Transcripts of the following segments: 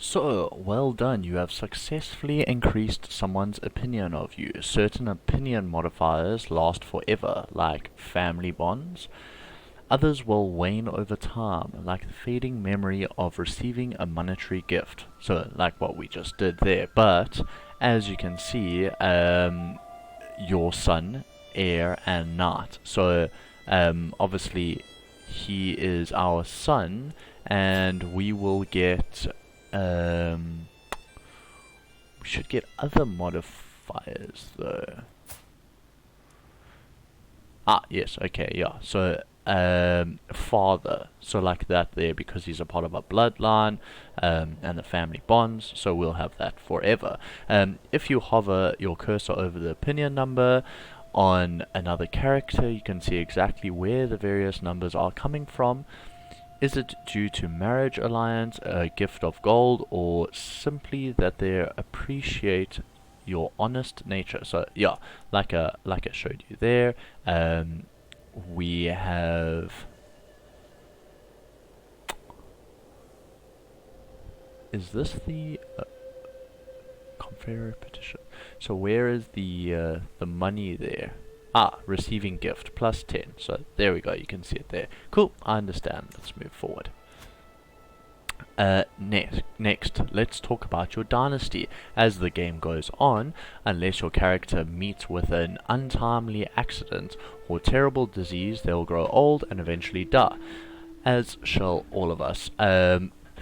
So, well done. You have successfully increased someone's opinion of you. Certain opinion modifiers last forever, like family bonds. Others will wane over time, like the fading memory of receiving a monetary gift. So, like what we just did there. But, as you can see, your son, heir, and knight. So, obviously, he is our son, and we will get we should get other modifiers though. Ah, yes, okay, yeah. So, father. So like that there because he's a part of a bloodline, and the family bonds. So we'll have that forever. If you hover your cursor over the opinion number on another character, you can see exactly where the various numbers are coming from. Is it due to marriage alliance, a gift of gold, or simply that they appreciate your honest nature? So yeah, like I showed you there, we have. Is this the Confederate petition? So where is the money there? Ah, receiving gift plus 10. So there we go. You can see it there. Cool. I understand. Let's move forward. Next, let's talk about your dynasty. As the game goes on, unless your character meets with an untimely accident or terrible disease, they will grow old and eventually die, as shall all of us.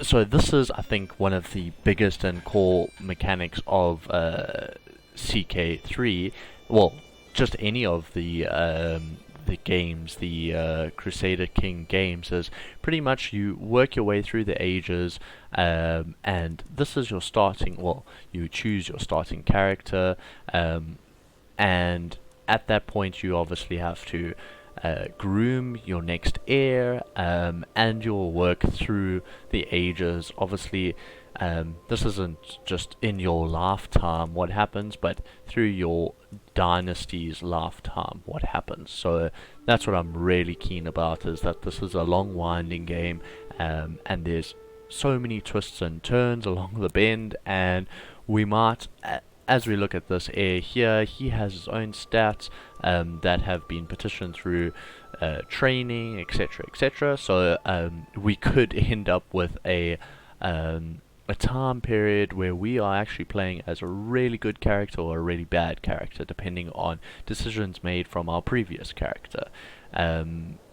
So this is, I think, one of the biggest and core mechanics of CK3. Well, just any of the games, the Crusader King games, is pretty much you work your way through the ages, and this is your starting. Well, you choose your starting character, and at that point you obviously have to groom your next heir, and you'll work through the ages. Obviously, this isn't just in your lifetime what happens, but through your dynasty's lifetime what happens. So that's what I'm really keen about, is that this is a long winding game, and there's so many twists and turns along the bend, and we might, as we look at this heir here, he has his own stats that have been petitioned through training, etc., etc. So we could end up with a time period where we are actually playing as a really good character or a really bad character, depending on decisions made from our previous character.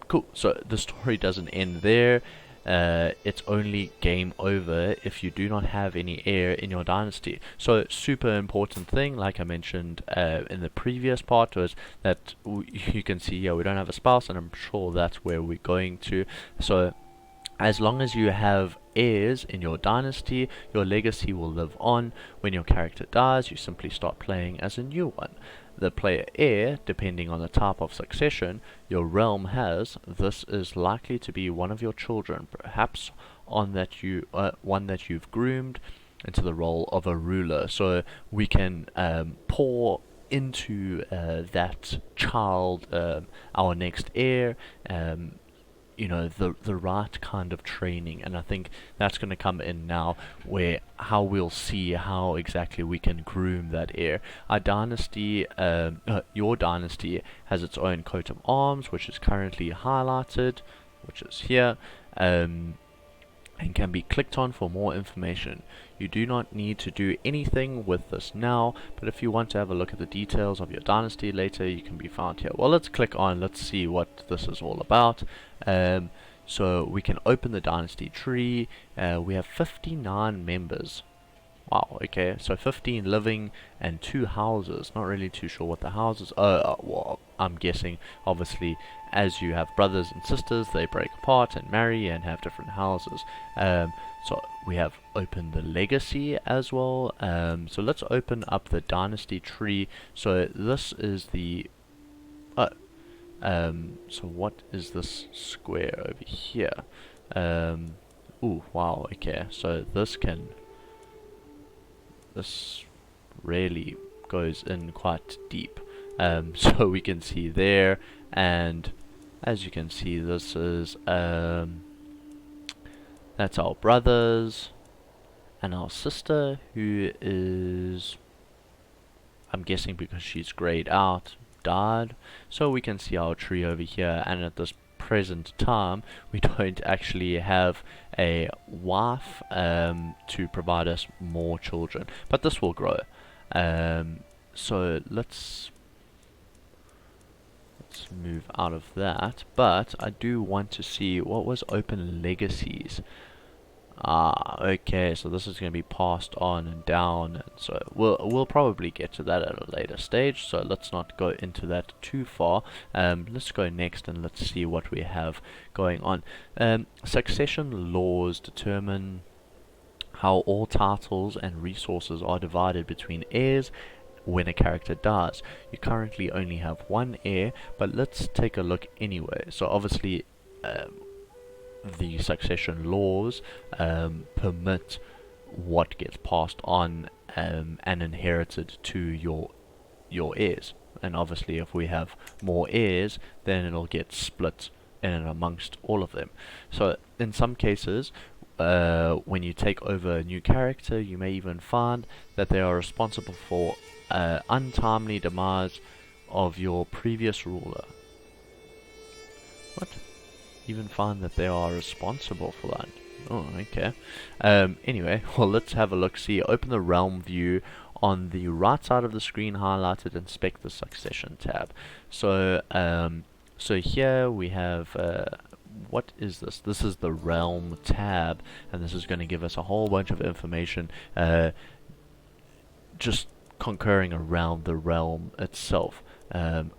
Cool. So the story doesn't end there. It's only game over if you do not have any heir in your dynasty. So super important thing, like I mentioned in the previous part, was that you can see here we don't have a spouse, and I'm sure that's where we're going to. So as long as you have heirs in your dynasty, your legacy will live on. When your character dies, you simply start playing as a new one. The player heir, depending on the type of succession your realm has, this is likely to be one of your children, perhaps one that you've groomed into the role of a ruler. So we can pour into that child, our next heir, the right kind of training. And I think that's going to come in now, where how we'll see how exactly we can groom that heir. Our dynasty, your dynasty, has its own coat of arms, which is currently highlighted, which is here, and can be clicked on for more information. You do not need to do anything with this now, but if you want to have a look at the details of your dynasty later, you can be found here. Well, let's click on, let's see what this is all about. So we can open the dynasty tree. We have 59 members. Wow, okay, so 15 living and 2 houses. Not really too sure what the houses are. Well, I'm guessing, obviously, as you have brothers and sisters, they break apart and marry and have different houses. So we have opened the legacy as well. So let's open up the dynasty tree. So this is the... so what is this square over here? Ooh, wow, okay, so this really goes in quite deep. So we can see there, and as you can see, this is that's our brothers, and our sister, who is, I'm guessing because she's grayed out, died. So we can see our tree over here, and at this present time we don't actually have a wife to provide us more children, but this will grow. So let's move out of that, but I do want to see what was open legacies. Okay, so this is going to be passed on and down, and so we'll probably get to that at a later stage, so let's not go into that too far. Let's go next and let's see what we have going on. Succession laws determine how all titles and resources are divided between heirs when a character dies. You currently only have one heir, but let's take a look anyway. So obviously, the succession laws permit what gets passed on and inherited to your heirs. And obviously, if we have more heirs, then it'll get split in and amongst all of them. So in some cases, when you take over a new character, you may even find that they are responsible for untimely demise of your previous ruler. What? Even find that they are responsible for that. Oh, okay. Anyway, well, let's have a look. See, open the realm view on the right side of the screen, highlighted, inspect the succession tab. So, so here we have, what is this? This is the realm tab, and this is going to give us a whole bunch of information, just concurring around the realm itself.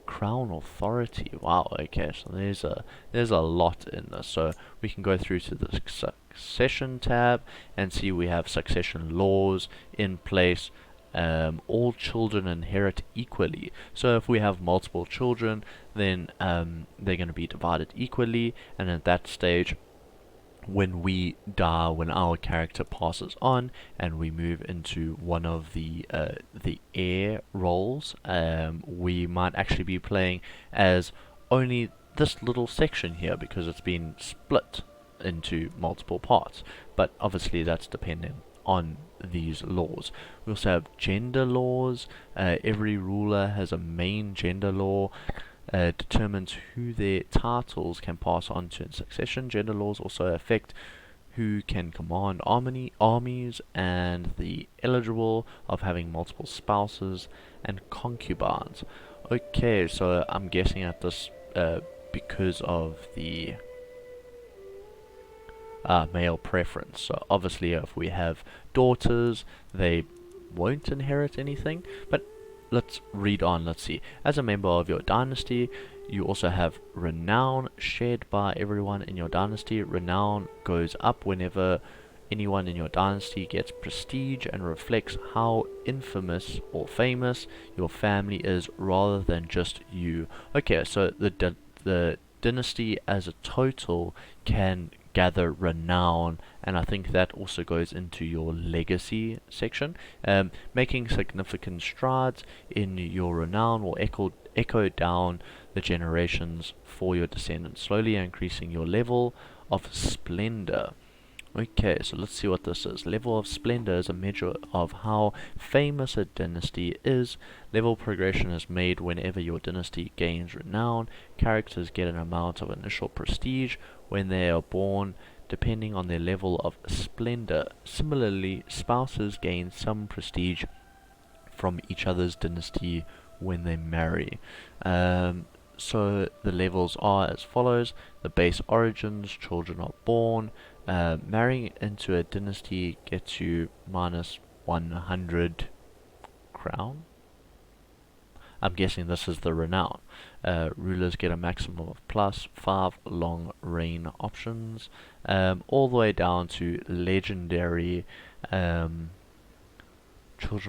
Crown authority. Wow. Okay, so there's a lot in this. So we can go through to the succession tab and see we have succession laws in place. All children inherit equally. So if we have multiple children, then they're going to be divided equally, and at that stage, when we die, when our character passes on and we move into one of the heir roles, we might actually be playing as only this little section here because it's been split into multiple parts. But obviously that's dependent on these laws. We also have gender laws. Every ruler has a main gender law. Determines who their titles can pass on to in succession. Gender laws also affect who can command armies, and the eligible of having multiple spouses and concubines. Okay, so I'm guessing at this because of the male preference. So obviously if we have daughters, they won't inherit anything, but let's read on. Let's see. As a member of your dynasty, you also have renown shared by everyone in your dynasty. Renown goes up whenever anyone in your dynasty gets prestige and reflects how infamous or famous your family is rather than just you. Okay, so the dynasty as a total can gather renown, and I think that also goes into your legacy section. Making significant strides in your renown will echo down the generations for your descendants, slowly increasing your level of splendor. Okay, so let's see what this is. Level of splendor is a measure of how famous a dynasty is. Level progression is made whenever your dynasty gains renown. Characters get an amount of initial prestige when they are born, depending on their level of splendor. Similarly, spouses gain some prestige from each other's dynasty when they marry. So the levels are as follows. The base origins, children are born. Marrying into a dynasty gets you minus 100 crown. I'm guessing this is the renown. Rulers get a maximum of plus 5 long reign options, all the way down to legendary. Children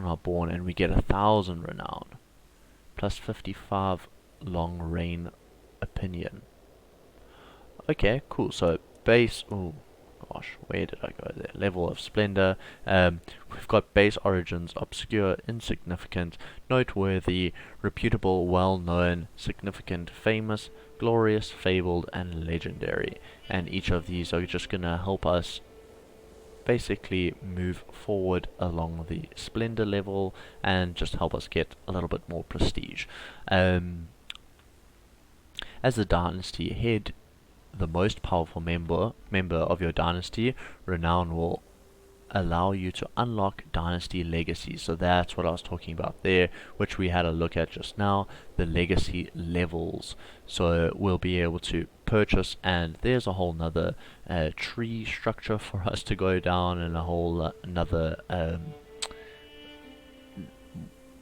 are born and we get 1,000 renown, plus 55 long reign opinion. Okay, cool. So base, oh gosh, where did I go there? Level of splendor. We've got base origins, obscure, insignificant, noteworthy, reputable, well-known, significant, famous, glorious, fabled, and legendary. And each of these are just gonna help us basically move forward along the splendor level and just help us get a little bit more prestige. As the dynasty head, the most powerful member of your dynasty, renown will allow you to unlock dynasty legacies. So that's what I was talking about there, which we had a look at just now, the legacy levels. So we'll be able to purchase, and there's a whole nother tree structure for us to go down, and a whole another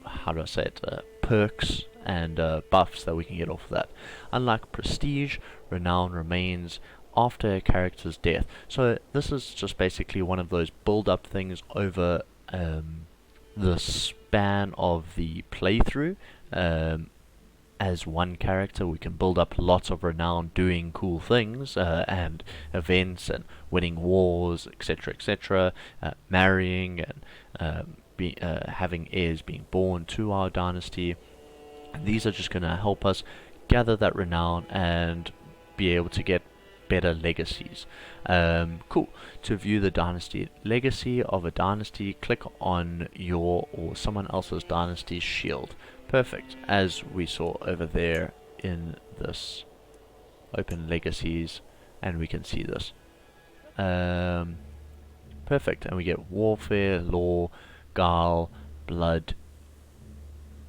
how do I say it, perks and buffs that we can get off of that. Unlike prestige, renown remains after a character's death. So this is just basically one of those build-up things over the span of the playthrough. As one character, we can build up lots of renown doing cool things and events and winning wars, etc., etc., marrying and having heirs being born to our dynasty. These are just going to help us gather that renown and be able to get better legacies. Cool. To view the dynasty legacy of a dynasty, click on your or someone else's dynasty's shield. Perfect. As we saw over there in this open legacies, and we can see this. Perfect. And we get warfare, law, guile, blood,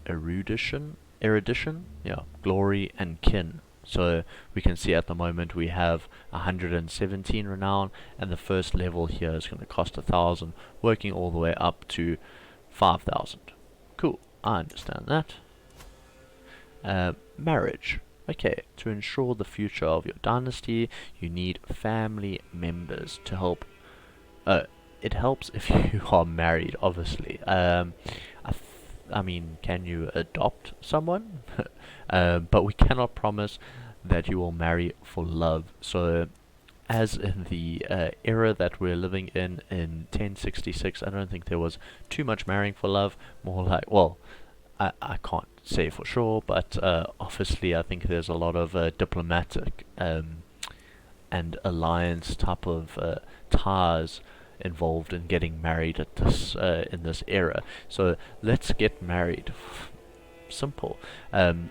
erudition, yeah, glory, and kin. So we can see at the moment we have 117 renown, and the first level here is going to cost 1,000, working all the way up to 5,000. Cool, I understand that. Marriage. Okay, to ensure the future of your dynasty, you need family members to help. It helps if you are married, obviously. I mean, can you adopt someone? But we cannot promise that you will marry for love. So, as in the era that we're living in 1066, I don't think there was too much marrying for love. More like, well, I can't say for sure, but obviously I think there's a lot of diplomatic and alliance type of ties involved in getting married at this in this era. So let's get married. Simple.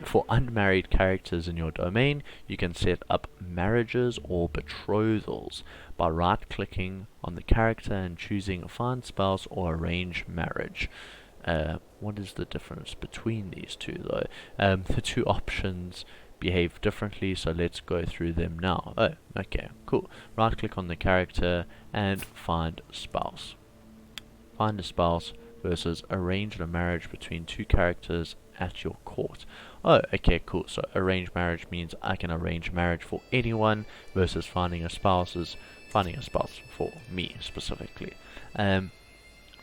For unmarried characters in your domain, you can set up marriages or betrothals by right-clicking on the character and choosing find spouse or arrange marriage. What is the difference between these two, though? The two options behave differently, so let's go through them now. Oh, okay, cool. Right click on the character and find spouse. Find a spouse versus arrange a marriage between two characters at your court. Oh, okay, cool. So arrange marriage means I can arrange marriage for anyone, versus finding a spouse is finding a spouse for me specifically.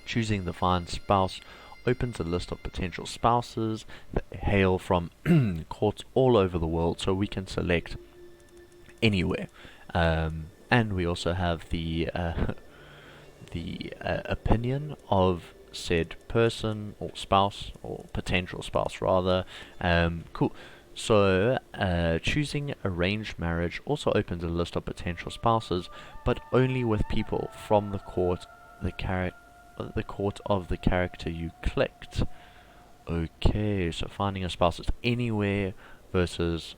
Choosing the find spouse opens a list of potential spouses that hail from courts all over the world, so we can select anywhere. And we also have the opinion of said person or spouse, or potential spouse rather. Cool. So choosing arranged marriage also opens a list of potential spouses, but only with people from the court of the character you clicked. Okay, so finding a spouse is anywhere versus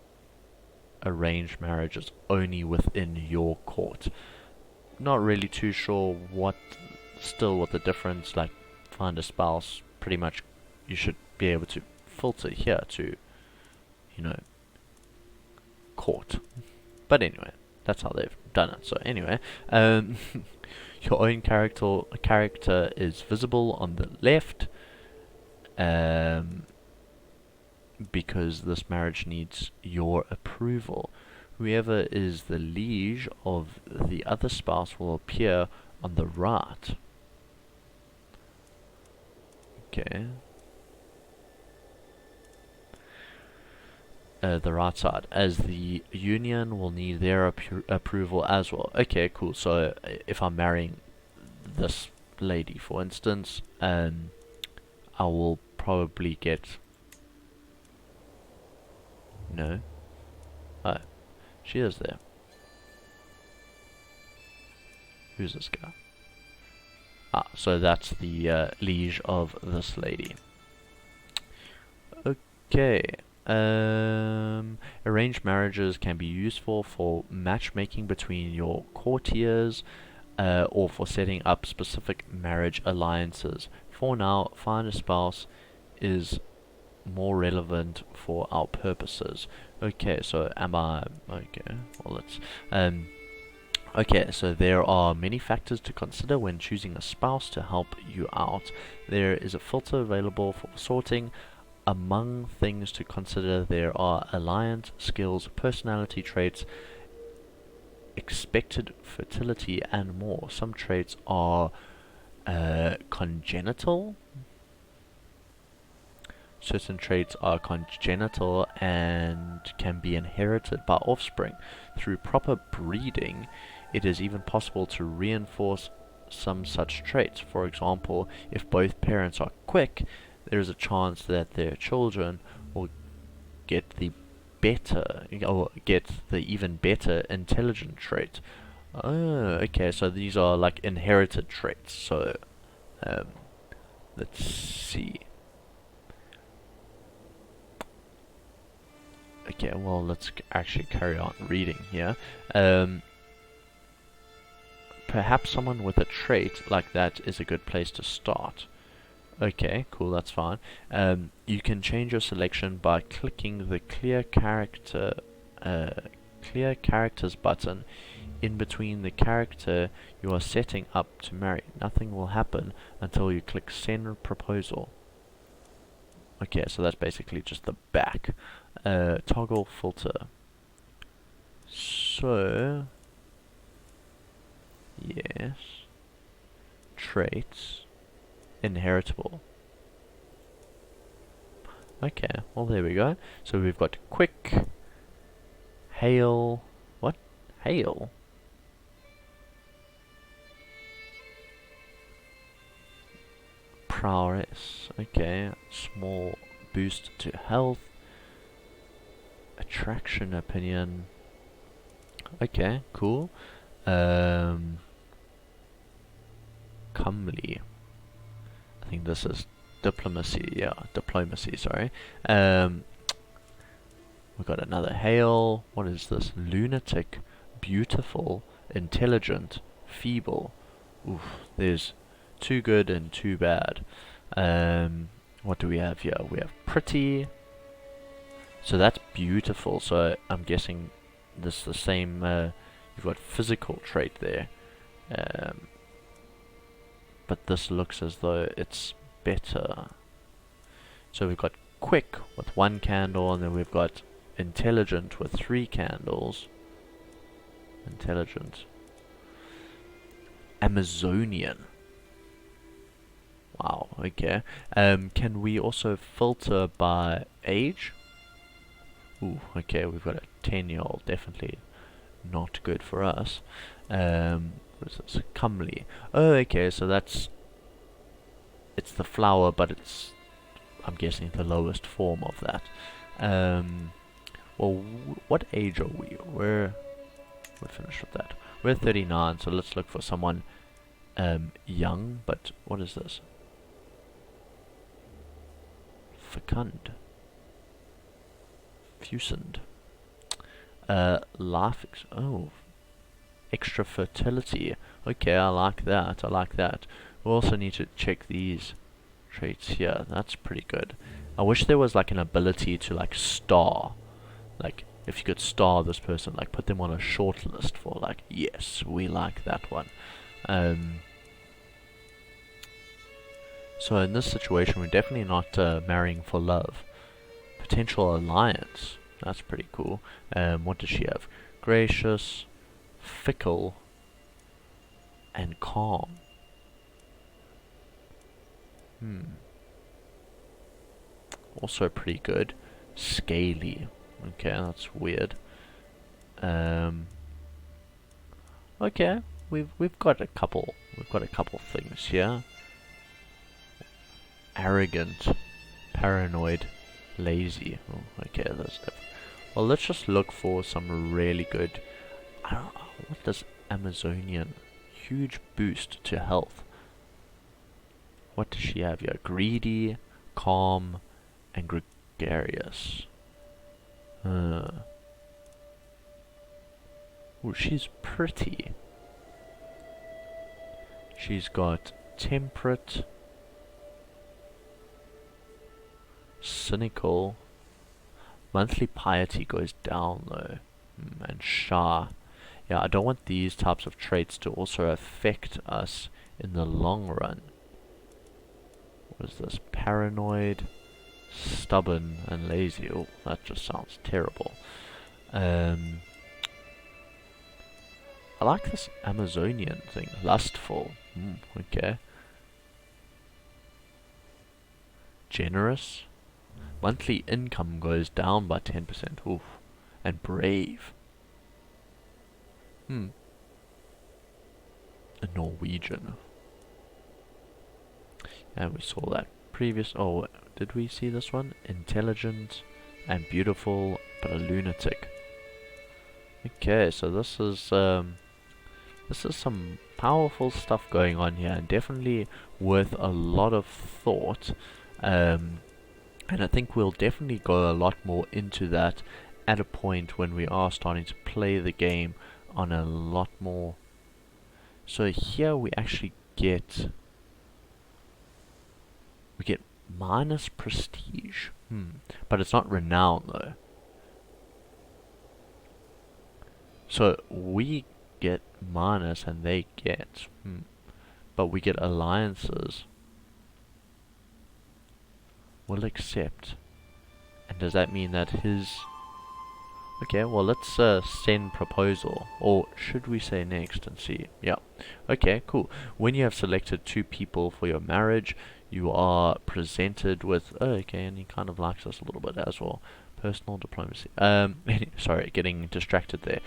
arranged marriage is only within your court. Not really too sure what the difference, like find a spouse, pretty much you should be able to filter here to, court. But anyway, that's how they've done it. So anyway, your own character is visible on the left, because this marriage needs your approval. Whoever is the liege of the other spouse will appear on the right. Okay. The right side, as the union will need their approval as well. Okay, cool. So if I'm marrying this lady, for instance, I will probably get... No. Oh, she is there. Who's this guy? So that's the liege of this lady. Okay. Arranged marriages can be useful for matchmaking between your courtiers, or for setting up specific marriage alliances. For now, find a spouse is more relevant for our purposes. Okay, so am I okay? Well, let's okay, so there are many factors to consider when choosing a spouse to help you out. There is a filter available for sorting. Among things to consider, there are alliance, skills, personality traits, expected fertility, and more. Some traits are congenital. Certain traits are congenital and can be inherited by offspring. Through proper breeding, it is even possible to reinforce some such traits. For example, if both parents are quick, there is a chance that their children will get the even better intelligent trait. Oh, okay, so these are like inherited traits. So, um, let's see. Okay, well, let's actually carry on reading here. Perhaps someone with a trait like that is a good place to start. Okay, cool, that's fine. You can change your selection by clicking the clear characters button in between the character you are setting up to marry. Nothing will happen until you click send proposal. Okay, so that's basically just the back. Toggle filter. So, yes, traits, inheritable. Okay, well there we go. So we've got quick, hail, what? Hail? Prowess, okay, small boost to health, attraction opinion, okay, cool. Comely, I think this is diplomacy, yeah, diplomacy, sorry. We've got another hail, what is this? Lunatic, beautiful, intelligent, feeble. Oof, there's too good and too bad. What do we have here? We have pretty. So that's beautiful. So I'm guessing this is the same. You've got physical trait there, but this looks as though it's better. So we've got quick with 1 candle, and then we've got intelligent with 3 candles. Intelligent. Amazonian. Wow, okay. Can we also filter by age? Ooh, okay, we've got a 10-year-old, definitely not good for us. What is this? Comely. Oh, okay, so it's the flower, but it's, I'm guessing, the lowest form of that. Well, what age are we? We're finished with that. We're 39, so let's look for someone young, but what is this? Fecund. Fusend. Extra fertility. Okay, I like that, I like that. We also need to check these traits here. That's pretty good. I wish there was like an ability to like star. Like, if you could star this person, like put them on a short list for like, yes, we like that one. So in this situation, we're definitely not marrying for love. Potential alliance. That's pretty cool. What does she have? Gracious, fickle, and calm. Also pretty good. Scaly. Okay, that's weird. Okay, we've got a couple things here. Arrogant, paranoid, lazy. Oh, okay, that's well, let's just look for some really good. I don't know, what does Amazonian? Huge boost to health. what does she have here? Greedy, calm, and gregarious. Oh, she's pretty. She's got temperate, cynical. Monthly piety goes down though. And shy. Yeah, I don't want these types of traits to also affect us in the long run. What is this? Paranoid, stubborn, and lazy. Oh, that just sounds terrible. I like this Amazonian thing. Lustful. Okay. Generous. Monthly income goes down by 10%. Oof. And brave. A Norwegian. And we saw that previous. Oh, did we see this one? Intelligent and beautiful, but a lunatic. Okay, so this is some powerful stuff going on here, and definitely worth a lot of thought. And I think we'll definitely go a lot more into that at a point when we are starting to play the game on a lot more. So here we actually get minus prestige, but it's not renown though. So we get minus and they get, but we get alliances. We'll accept. And does that mean that his... Okay, well let's send proposal. Or should we say next and see? Yeah. Okay, cool. When you have selected 2 people for your marriage, you are presented with... Oh, okay, and he kind of likes us a little bit as well. Personal diplomacy. Sorry, getting distracted there.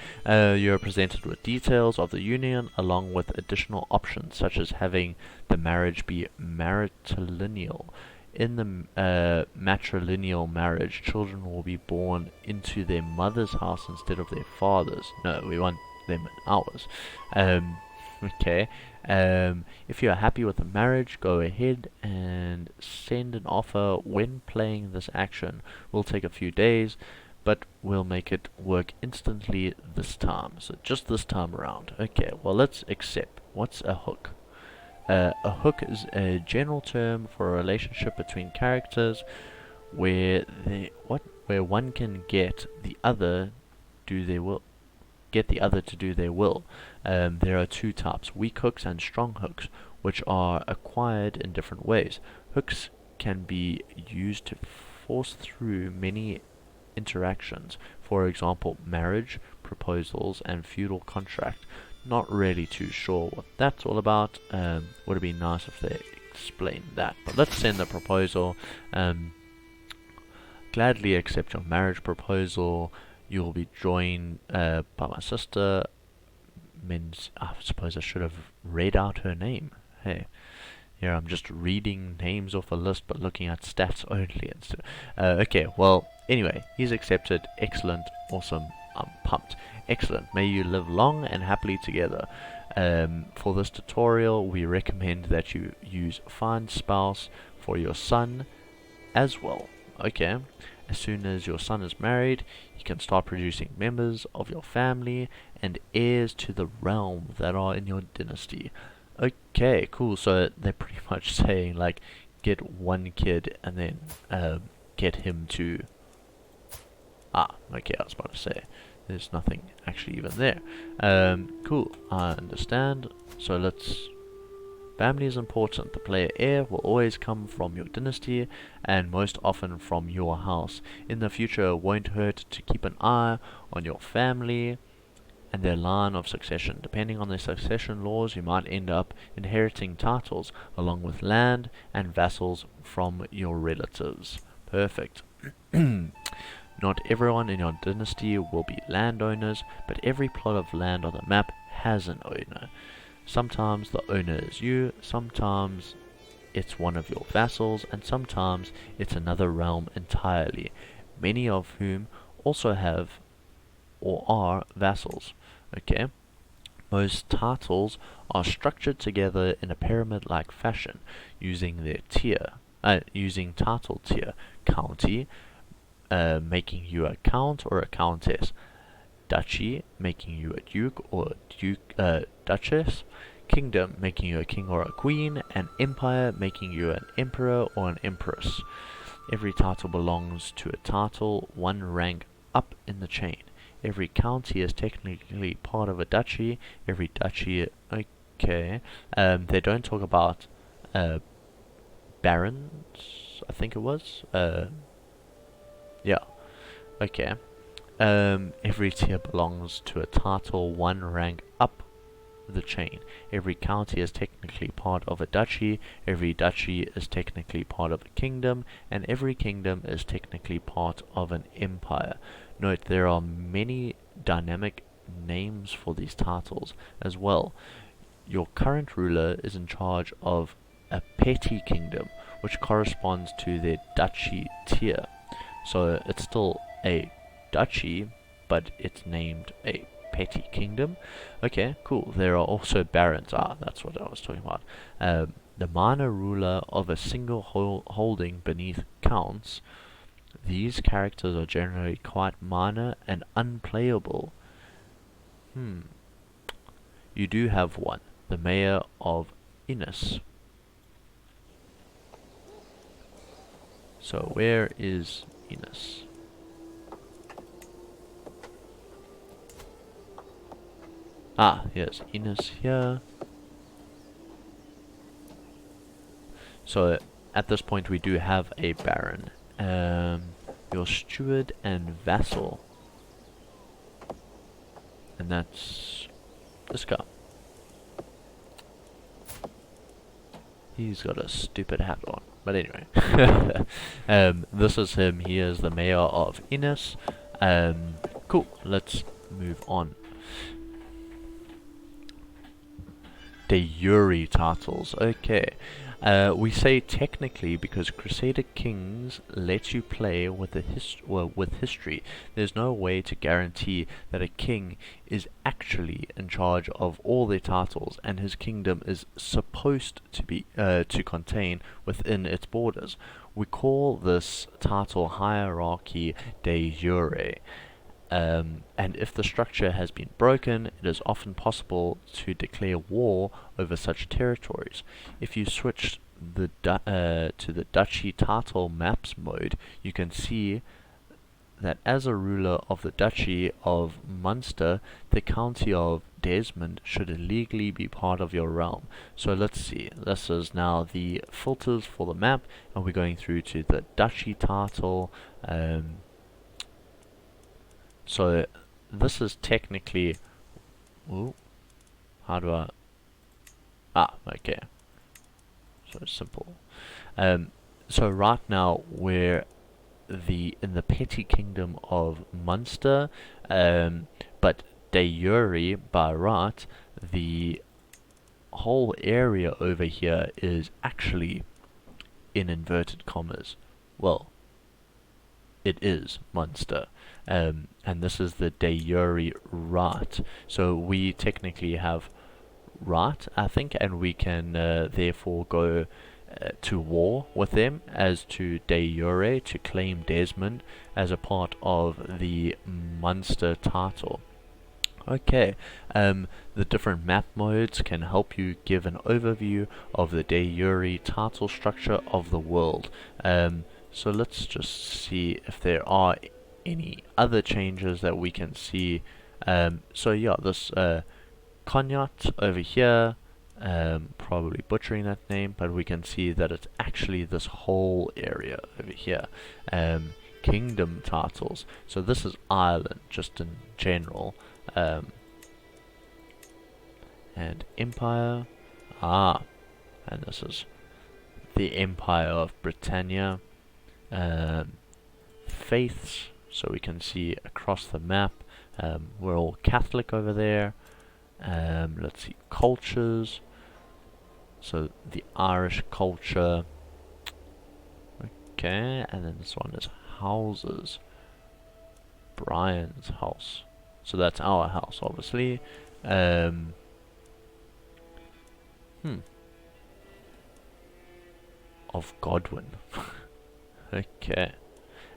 You're presented with details of the union along with additional options such as having the marriage be matrilineal. In the matrilineal marriage, children will be born into their mother's house instead of their father's. No, we want them in ours. Okay. If you are happy with the marriage, go ahead and send an offer. When playing this action will take a few days, but we'll make it work instantly this time. So just this time around. Okay, well let's accept. What's a hook? A hook is a general term for a relationship between characters where one can get the other to do their will. There are 2 types, weak hooks and strong hooks, which are acquired in different ways. Hooks can be used to force through many interactions, for example, marriage, proposals, and feudal contract. Not really too sure what that's all about. Would have been nice if they explained that. But let's send the proposal. Gladly accept your marriage proposal. You will be joined by my sister. I suppose I should have read out her name. Hey, here I'm just reading names off a list, but looking at stats only. Okay, well, anyway, he's accepted. Excellent, awesome. I'm pumped. Excellent. May you live long and happily together. For this tutorial, we recommend that you use find spouse for your son as well. Okay. As soon as your son is married, you can start producing members of your family and heirs to the realm that are in your dynasty. Okay, cool. So they're pretty much saying like, get 1 kid and then get him to... okay, I was about to say. There's nothing actually even there. Cool, I understand. So let's... Family is important. The player heir will always come from your dynasty and most often from your house. In the future, it won't hurt to keep an eye on your family and their line of succession. Depending on their succession laws, you might end up inheriting titles along with land and vassals from your relatives. Perfect. Not everyone in your dynasty will be landowners, but every plot of land on the map has an owner. Sometimes the owner is you, sometimes it's one of your vassals, and sometimes it's another realm entirely, many of whom also have or are vassals. Okay. Most titles are structured together in a pyramid-like fashion, using using title tier. County, making you a count or a countess. Duchy, making you a duke or duchess. Kingdom, making you a king or a queen. And empire, making you an emperor or an empress. Every title belongs to a title one rank up in the chain. Every county is technically part of a duchy. Every duchy, okay. They don't talk about barons, I think it was. Yeah, okay. Every tier belongs to a title one rank up the chain. Every county is technically part of a duchy. Every duchy is technically part of a kingdom, and every kingdom is technically part of an empire. Note there are many dynamic names for these titles as well. Your current ruler is in charge of a petty kingdom, which corresponds to their duchy tier. So it's still a duchy, but it's named a petty kingdom. Okay, cool. There are also barons. That's what I was talking about. The minor ruler of a single holding beneath counts. These characters are generally quite minor and unplayable. You do have one. The mayor of Innis. So where is Innis? Yes, Innis here. So at this point we do have a baron. Your steward and vassal. And that's this guy. He's got a stupid hat on. But anyway. This is him. He is the mayor of Innis. Cool. Let's move on. De jure titles. Okay. We say technically because Crusader Kings lets you play with with history. There's no way to guarantee that a king is actually in charge of all their titles, and his kingdom is supposed to be to contain within its borders. We call this title hierarchy de jure. And if the structure has been broken, it is often possible to declare war over such territories. If you switch to the duchy title maps mode, you can see that as a ruler of the Duchy of Munster, the county of Desmond should legally be part of your realm. So let's see, this is now the filters for the map, and we're going through to the duchy title. So this is technically, how do I, okay, so simple. So right now we're in the petty kingdom of Munster, but de jure, by right, the whole area over here is actually, in inverted commas, well, it is Munster, and this is the de jure right. So we technically have right, I think, and we can therefore go to war with them as to de jure to claim Desmond as a part of the Munster title. Okay, the different map modes can help you give an overview of the de jure title structure of the world. So let's just see if there are any other changes that we can see. So yeah, this Conyot over here, probably butchering that name, but we can see that it's actually this whole area over here. Kingdom titles. So this is Ireland, just in general. And Empire. And this is the Empire of Britannia. Faiths, so we can see across the map, we're all Catholic over there. Let's see, cultures, so the Irish culture, okay, and then this one is houses, Brian's house, so that's our house obviously. Hmm. Of Godwin. Okay.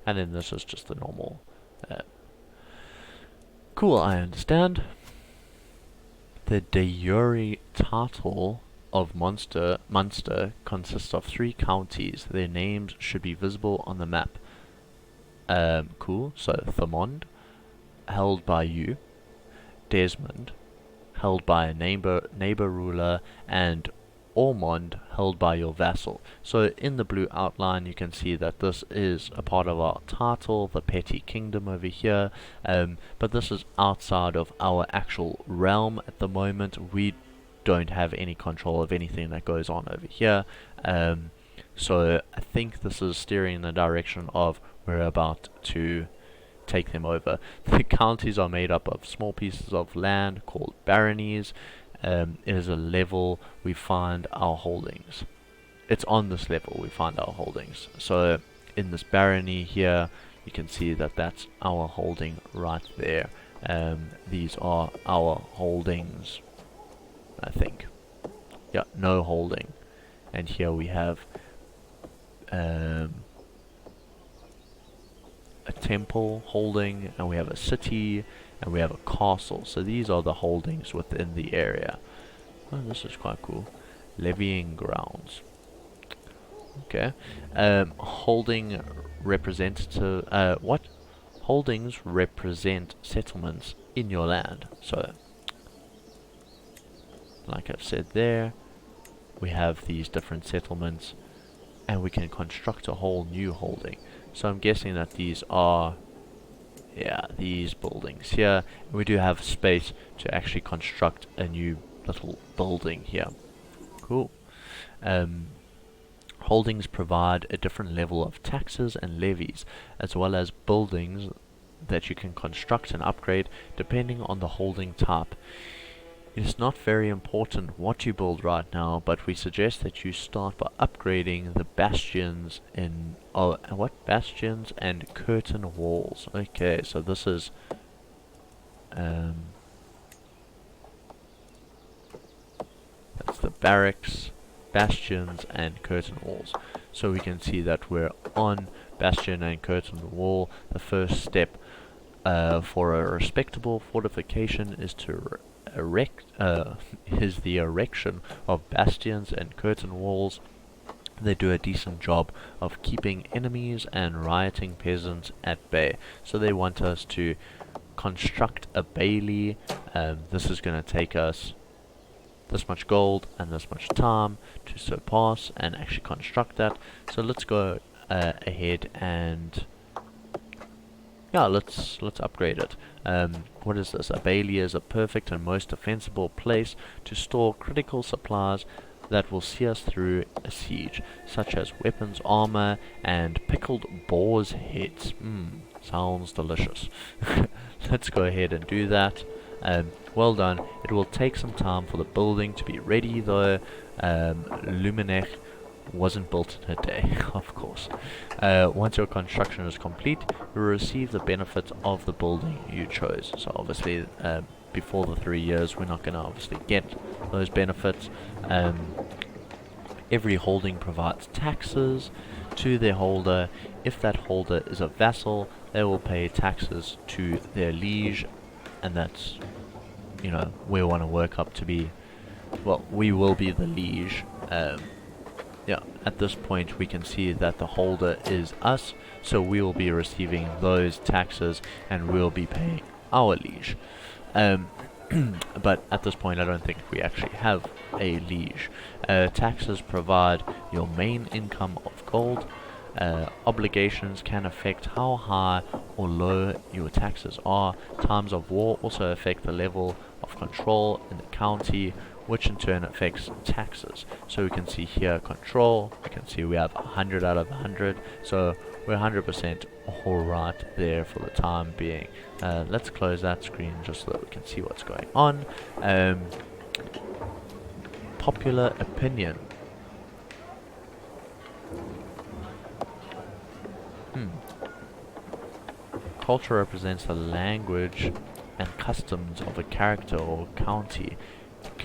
And then this is just the normal. Cool, I understand. The de jure title of Munster consists of 3 counties. Their names should be visible on the map. Cool. So Thomond, held by you. Desmond, held by a neighbor ruler, and Ormond, held by your vassal. So in the blue outline you can see that this is a part of our title, the petty kingdom over here, but this is outside of our actual realm at the moment. We don't have any control of anything that goes on over here, so I think this is steering in the direction of we're about to take them over. The counties are made up of small pieces of land called baronies. It is a level we find our holdings. It's on this level we find our holdings. So in this barony here, you can see that that's our holding right there. These are our holdings, I think. Yeah, no holding. And here we have a temple holding, and we have a city, and we have a castle. So these are the holdings within the area. Oh, this is quite cool. Levying grounds. Okay. Holding representative. What? Holdings represent settlements in your land. So, like I've said there, we have these different settlements, and we can construct a whole new holding. So I'm guessing that these are, yeah, these buildings here. We do have space to actually construct a new little building here. Cool. Holdings provide a different level of taxes and levies, as well as buildings that you can construct and upgrade depending on the holding type. It is not very important what you build right now, but we suggest that you start by upgrading the bastions in bastions and curtain walls. Okay, so this is that's the barracks, bastions and curtain walls. So we can see that we're on bastion and curtain wall. The first step for a respectable fortification is to the erection of bastions and curtain walls. They do a decent job of keeping enemies and rioting peasants at bay. So they want us to construct a bailey. This is going to take us this much gold and this much time to surpass and actually construct that. So let's go ahead and let's upgrade it. What is this? A bailey is a perfect and most defensible place to store critical supplies that will see us through a siege, such as weapons, armor, and pickled boar's heads. Sounds delicious. Let's go ahead and do that. Well done. It will take some time for the building to be ready though. Luminech wasn't built in a day, of course. Once your construction is complete, you will receive the benefits of the building you chose. So obviously, before the 3 years, we're not going to obviously get those benefits. Every holding provides taxes to their holder. If that holder is a vassal, they will pay taxes to their liege, and that's, we want to work up to be, well, we will be the liege. Yeah, at this point we can see that the holder is us, so we will be receiving those taxes and we'll be paying our liege. But at this point I don't think we actually have a liege. Taxes provide your main income of gold. Obligations can affect how high or low your taxes are. Times of war also affect the level of control in the county, which in turn affects taxes. So we can see here control, we can see we have 100 out of 100, so we're 100% alright there for the time being. Let's close that screen just so that we can see what's going on. Popular opinion. Culture represents the language and customs of a character or county.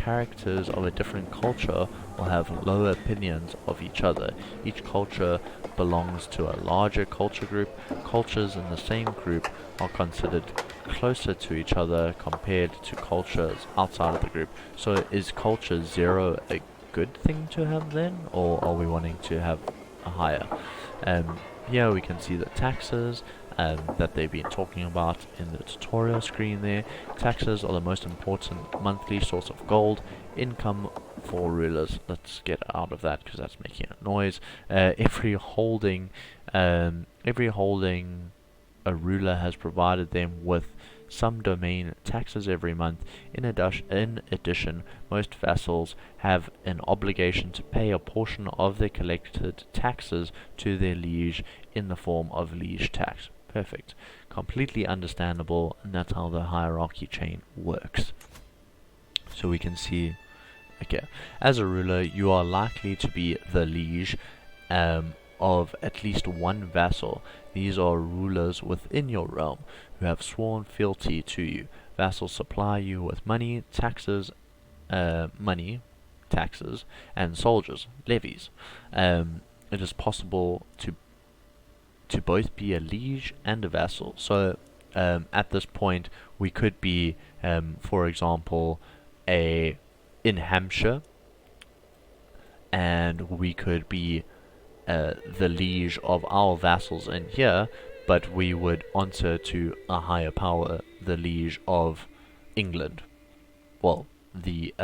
characters of a different culture will have lower opinions of each other. Each culture belongs to a larger culture group. Cultures in the same group are considered closer to each other compared to cultures outside of the group. So is culture 0 a good thing to have then, or are we wanting to have a higher? Here we can see the taxes that they've been talking about in the tutorial screen there. Taxes are the most important monthly source of gold. Income for rulers. Let's get out of that because that's making a noise. Every holding a ruler has provided them with some domain taxes every month. In addition, most vassals have an obligation to pay a portion of their collected taxes to their liege in the form of liege tax. Perfect. Completely understandable, and that's how the hierarchy chain works. So we can see, okay, as a ruler, you are likely to be the liege of at least one vassal. These are rulers within your realm who have sworn fealty to you. Vassals supply you with money, taxes, and soldiers, levies. It is possible to both be a liege and a vassal. So at this point, we could be, for example, in Hampshire, and we could be the liege of our vassals in here, but we would answer to a higher power, the liege of England. Well, the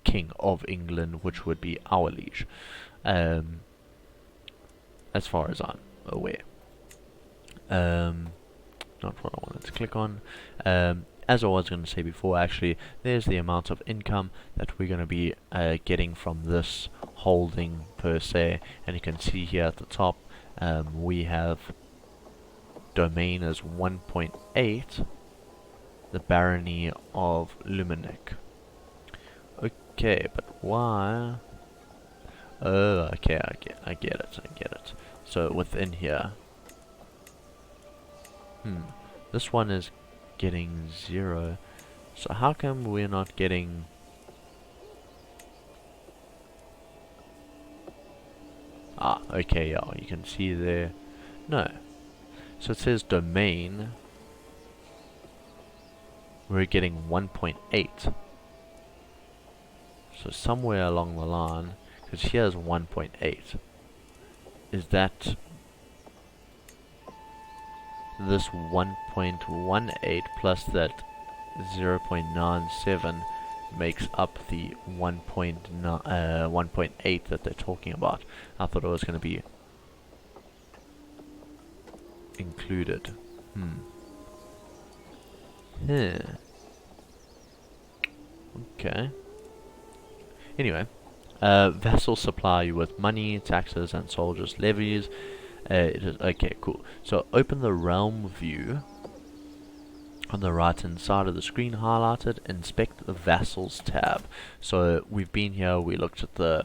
King of England, which would be our liege, as far as I'm aware. Not what I wanted to click on. As I was going to say before, actually, there's the amount of income that we're going to be getting from this holding per se, and you can see here at the top we have domain as 1.8, the barony of Luminic. Okay, but why? Oh, okay, I get it. So within here, this one is getting 0. So how come we're not getting? Ah, okay, yeah, you can see there. No. So it says domain. We're getting 1.8. So somewhere along the line, because here's 1.8. Is that this 1.18 plus that 0.97 makes up the 1.8 that they're talking about? I thought it was going to be included. Okay. Anyway, vassals supply you with money, taxes, and soldiers' levies. It is okay, cool. So open the realm view on the right hand side of the screen, highlighted. Inspect the vassals tab. So we've been here. We looked at the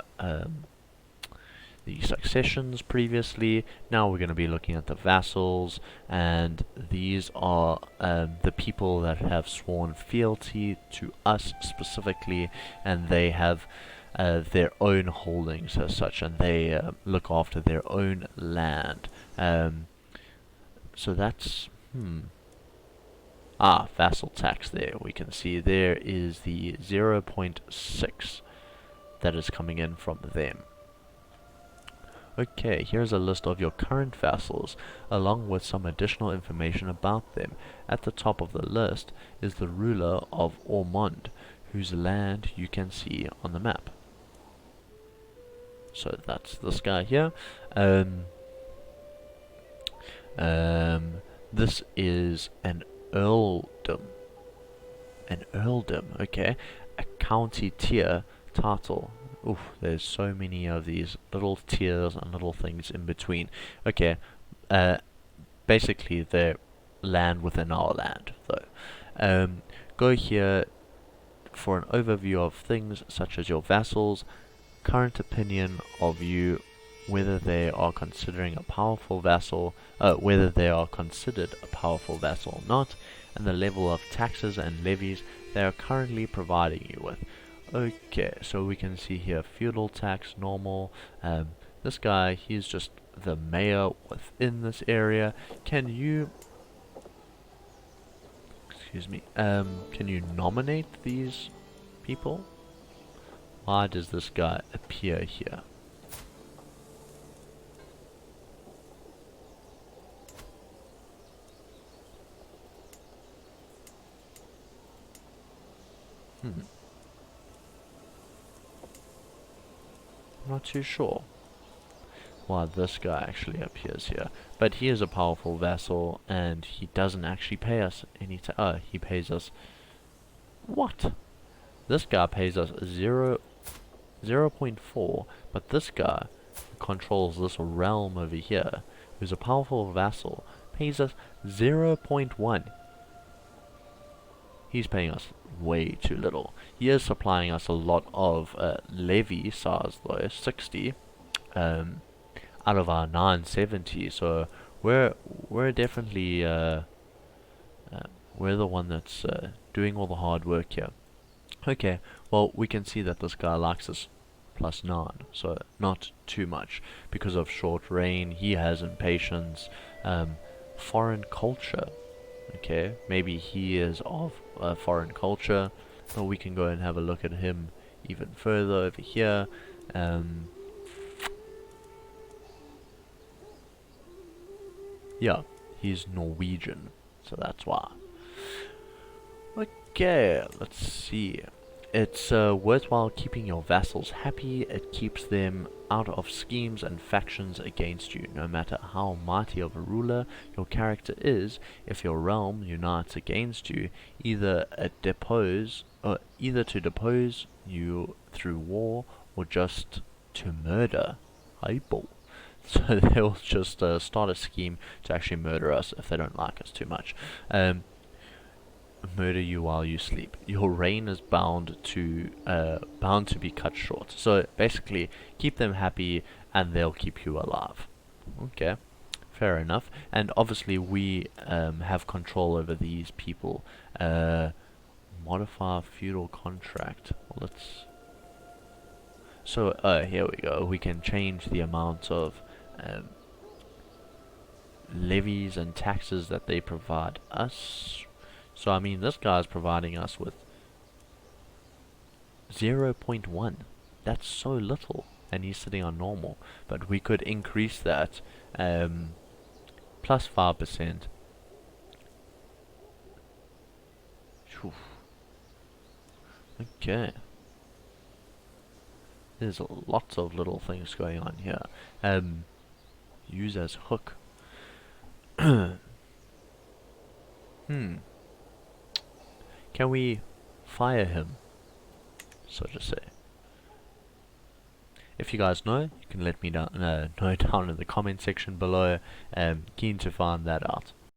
successions previously. Now we're going to be looking at the vassals, and these are the people that have sworn fealty to us specifically, and they have their own holdings as such, and they look after their own land. So that's vassal tax there. We can see there is the 0.6 that is coming in from them. Okay, here's a list of your current vassals, along with some additional information about them. At the top of the list is the ruler of Ormond, whose land you can see on the map. So that's this guy here. This is an earldom. An earldom, okay. A county tier title. Oof, there's so many of these little tiers and little things in between. Okay, basically they're land within our land, though. Go here for an overview of things such as your vassals, current opinion of you, whether they are considering a powerful vassal, whether they are considered a powerful vassal or not, and the level of taxes and levies they are currently providing you with. Okay, so we can see here feudal tax, normal. This guy, he's just the mayor within this area. Can you, excuse me, can you nominate these people? Why does this guy appear here? I'm not too sure why this guy actually appears here. But he is a powerful vassal, and he doesn't actually pay us any he pays us... What? This guy pays us 0.4, but this guy who controls this realm over here, who's a powerful vassal, pays us 0.1. He's paying us way too little. He is supplying us a lot of levy SARS though, 60 out of our 970. So we're definitely we're the one that's doing all the hard work here. Okay, well we can see that this guy likes us +9, so not too much because of short reign. He has impatience, foreign culture. Okay, maybe he is of foreign culture, but we can go and have a look at him even further over here. Yeah, he's Norwegian, so that's why. Okay, let's see. It's worthwhile keeping your vassals happy. It keeps them out of schemes and factions against you. No matter how mighty of a ruler your character is, if your realm unites against you, either to depose you through war or just to murder. Eyeball. So they'll just start a scheme to actually murder us if they don't like us too much. Murder you while you sleep. Your reign is bound to be cut short. So basically, keep them happy and they'll keep you alive. Okay, fair enough. And obviously, we have control over these people. Modify feudal contract. Let's. So here we go. We can change the amount of levies and taxes that they provide us. So I mean, this guy's providing us with 0.1. That's so little, and he's sitting on normal. But we could increase that plus 5%. Okay. There's lots of little things going on here. Use as hook. Can we fire him, so to say? If you guys know, you can let me know down in the comment section below. Keen to find that out.